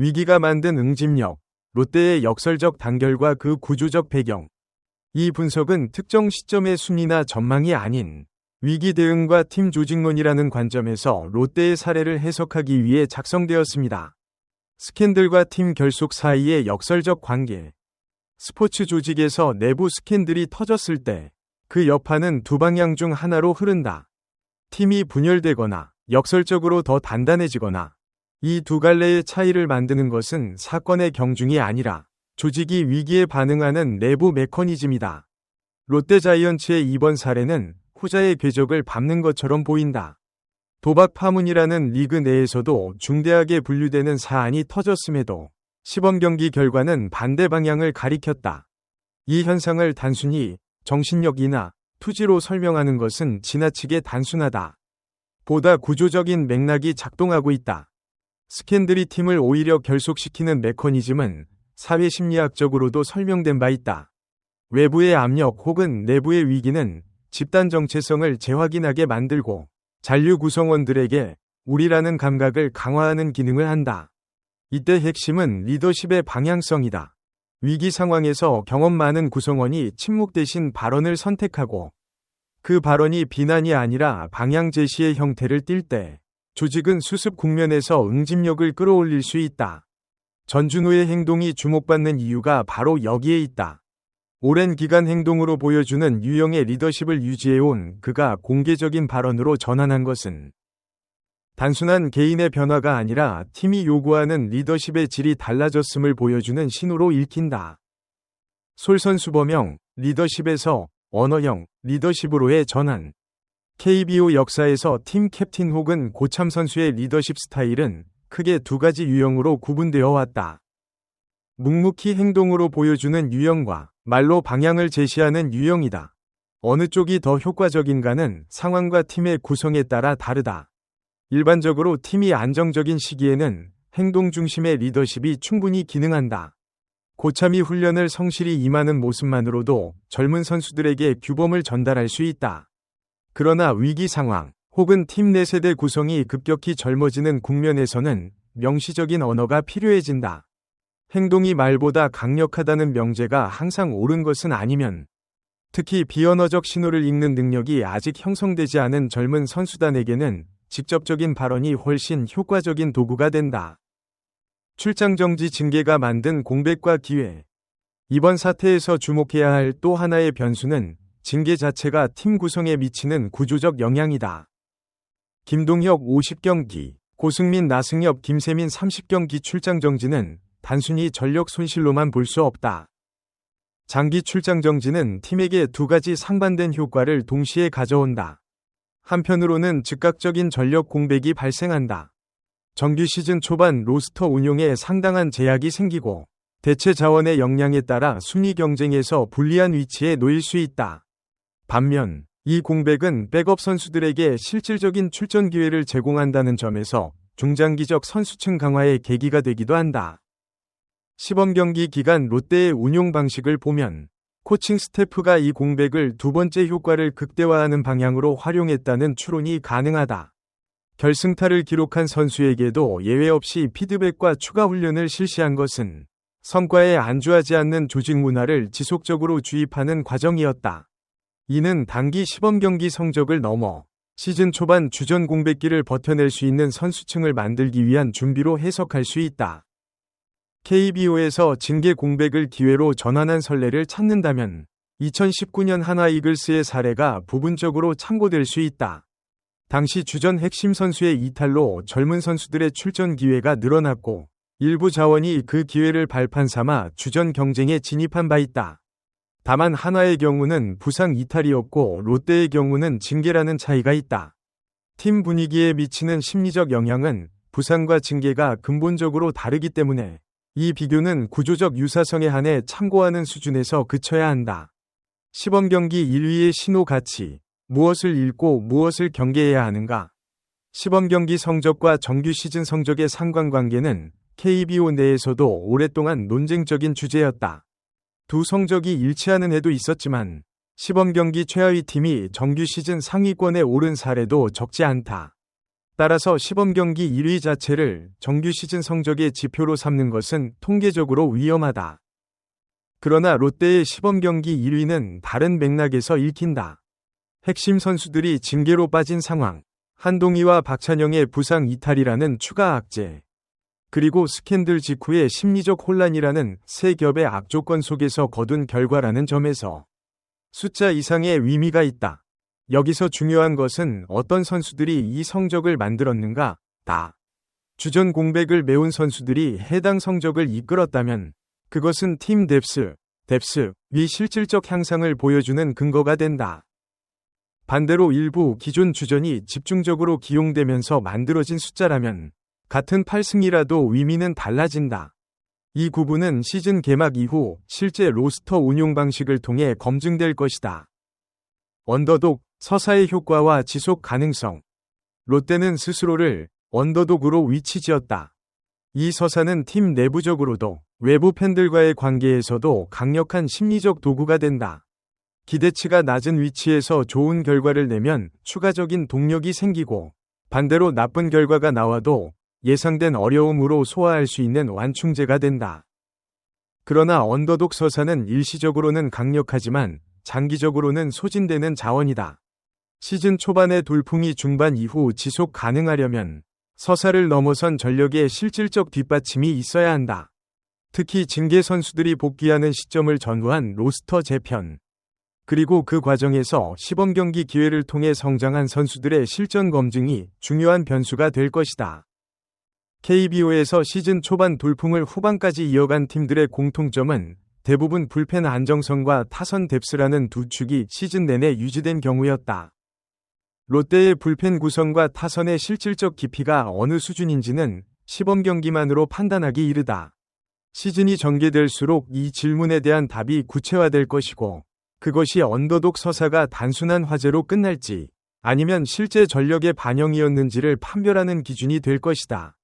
위기가 만든 응집력, 롯데의 역설적 단결과 그 구조적 배경. 이 분석은 특정 시점의 순위나 전망이 아닌 위기 대응과 팀 조직론이라는 관점에서 롯데의 사례를 해석하기 위해 작성되었습니다. 스캔들과 팀 결속 사이의 역설적 관계. 스포츠 조직에서 내부 스캔들이 터졌을 때 그 여파는 두 방향 중 하나로 흐른다. 팀이 분열되거나 역설적으로 더 단단해지거나. 이 두 갈래의 차이를 만드는 것은 사건의 경중이 아니라 조직이 위기에 반응하는 내부 메커니즘이다. 롯데자이언츠의 이번 사례는 후자의 궤적을 밟는 것처럼 보인다. 도박 파문이라는 리그 내에서도 중대하게 분류되는 사안이 터졌음에도 시범 경기 결과는 반대 방향을 가리켰다. 이 현상을 단순히 정신력이나 투지로 설명하는 것은 지나치게 단순하다. 보다 구조적인 맥락이 작동하고 있다. 스캔들이 팀을 오히려 결속시키는 메커니즘은 사회심리학적으로도 설명된 바 있다. 외부의 압력 혹은 내부의 위기는 집단 정체성을 재확인하게 만들고 잔류 구성원들에게 우리라는 감각을 강화하는 기능을 한다. 이때 핵심은 리더십의 방향성이다. 위기 상황에서 경험 많은 구성원이 침묵 대신 발언을 선택하고 그 발언이 비난이 아니라 방향 제시의 형태를 띨 때 조직은 수습 국면에서 응집력을 끌어올릴 수 있다. 전준우의 행동이 주목받는 이유가 바로 여기에 있다. 오랜 기간 행동으로 보여주는 유형의 리더십을 유지해온 그가 공개적인 발언으로 전환한 것은 단순한 개인의 변화가 아니라 팀이 요구하는 리더십의 질이 달라졌음을 보여주는 신호로 읽힌다. 솔선수범형 리더십에서 언어형 리더십으로의 전환. KBO 역사에서 팀 캡틴 혹은 고참 선수의 리더십 스타일은 크게 두 가지 유형으로 구분되어 왔다. 묵묵히 행동으로 보여주는 유형과 말로 방향을 제시하는 유형이다. 어느 쪽이 더 효과적인가는 상황과 팀의 구성에 따라 다르다. 일반적으로 팀이 안정적인 시기에는 행동 중심의 리더십이 충분히 기능한다. 고참이 훈련을 성실히 임하는 모습만으로도 젊은 선수들에게 규범을 전달할 수 있다. 그러나 위기 상황 혹은 팀 내 세대 구성이 급격히 젊어지는 국면에서는 명시적인 언어가 필요해진다. 행동이 말보다 강력하다는 명제가 항상 옳은 것은 아니면 특히 비언어적 신호를 읽는 능력이 아직 형성되지 않은 젊은 선수단에게는 직접적인 발언이 훨씬 효과적인 도구가 된다. 출장 정지 징계가 만든 공백과 기회. 이번 사태에서 주목해야 할 또 하나의 변수는 징계 자체가 팀 구성에 미치는 구조적 영향이다. 김동혁 50경기, 고승민 나승엽 김세민 30경기 출장 정지는 단순히 전력 손실로만 볼 수 없다. 장기 출장 정지는 팀에게 두 가지 상반된 효과를 동시에 가져온다. 한편으로는 즉각적인 전력 공백이 발생한다. 정규 시즌 초반 로스터 운용에 상당한 제약이 생기고 대체 자원의 역량에 따라 순위 경쟁에서 불리한 위치에 놓일 수 있다. 반면 이 공백은 백업 선수들에게 실질적인 출전 기회를 제공한다는 점에서 중장기적 선수층 강화의 계기가 되기도 한다. 시범 경기 기간 롯데의 운용 방식을 보면 코칭 스태프가 이 공백을 두 번째 효과를 극대화하는 방향으로 활용했다는 추론이 가능하다. 결승타를 기록한 선수에게도 예외 없이 피드백과 추가 훈련을 실시한 것은 성과에 안주하지 않는 조직 문화를 지속적으로 주입하는 과정이었다. 이는 단기 시범 경기 성적을 넘어 시즌 초반 주전 공백기를 버텨낼 수 있는 선수층을 만들기 위한 준비로 해석할 수 있다. KBO에서 징계 공백을 기회로 전환한 선례를 찾는다면 2019년 한화 이글스의 사례가 부분적으로 참고될 수 있다. 당시 주전 핵심 선수의 이탈로 젊은 선수들의 출전 기회가 늘어났고 일부 자원이 그 기회를 발판 삼아 주전 경쟁에 진입한 바 있다. 다만 한화의 경우는 부상 이탈이었고 롯데의 경우는 징계라는 차이가 있다. 팀 분위기에 미치는 심리적 영향은 부상과 징계가 근본적으로 다르기 때문에 이 비교는 구조적 유사성에 한해 참고하는 수준에서 그쳐야 한다. 시범 경기 1위의 신호 가치, 무엇을 읽고 무엇을 경계해야 하는가? 시범 경기 성적과 정규 시즌 성적의 상관관계는 KBO 내에서도 오랫동안 논쟁적인 주제였다. 두 성적이 일치하는 해도 있었지만 시범 경기 최하위 팀이 정규 시즌 상위권에 오른 사례도 적지 않다. 따라서 시범경기 1위 자체를 정규 시즌 성적의 지표로 삼는 것은 통계적으로 위험하다. 그러나 롯데의 시범경기 1위는 다른 맥락에서 읽힌다. 핵심 선수들이 징계로 빠진 상황, 한동희와 박찬영의 부상 이탈이라는 추가 악재, 그리고 스캔들 직후의 심리적 혼란이라는 세 겹의 악조건 속에서 거둔 결과라는 점에서 숫자 이상의 의미가 있다. 여기서 중요한 것은 어떤 선수들이 이 성적을 만들었는가, 다. 주전 공백을 메운 선수들이 해당 성적을 이끌었다면 그것은 팀 뎁스 위 실질적 향상을 보여주는 근거가 된다. 반대로 일부 기존 주전이 집중적으로 기용되면서 만들어진 숫자라면 같은 8승이라도 의미는 달라진다. 이 구분은 시즌 개막 이후 실제 로스터 운용 방식을 통해 검증될 것이다. 언더독, 서사의 효과와 지속 가능성. 롯데는 스스로를 언더독으로 위치지었다. 이 서사는 팀 내부적으로도 외부 팬들과의 관계에서도 강력한 심리적 도구가 된다. 기대치가 낮은 위치에서 좋은 결과를 내면 추가적인 동력이 생기고, 반대로 나쁜 결과가 나와도 예상된 어려움으로 소화할 수 있는 완충제가 된다. 그러나 언더독 서사는 일시적으로는 강력하지만 장기적으로는 소진되는 자원이다. 시즌 초반의 돌풍이 중반 이후 지속 가능하려면 서사를 넘어선 전력의 실질적 뒷받침이 있어야 한다. 특히 징계 선수들이 복귀하는 시점을 전후한 로스터 재편, 그리고 그 과정에서 시범경기 기회를 통해 성장한 선수들의 실전 검증이 중요한 변수가 될 것이다. KBO에서 시즌 초반 돌풍을 후반까지 이어간 팀들의 공통점은 대부분 불펜 안정성과 타선 뎁스라는 두 축이 시즌 내내 유지된 경우였다. 롯데의 불펜 구성과 타선의 실질적 깊이가 어느 수준인지는 시범경기만으로 판단하기 이르다. 시즌이 전개될수록 이 질문에 대한 답이 구체화될 것이고, 그것이 언더독 서사가 단순한 화제로 끝날지 아니면 실제 전력의 반영이었는지를 판별하는 기준이 될 것이다.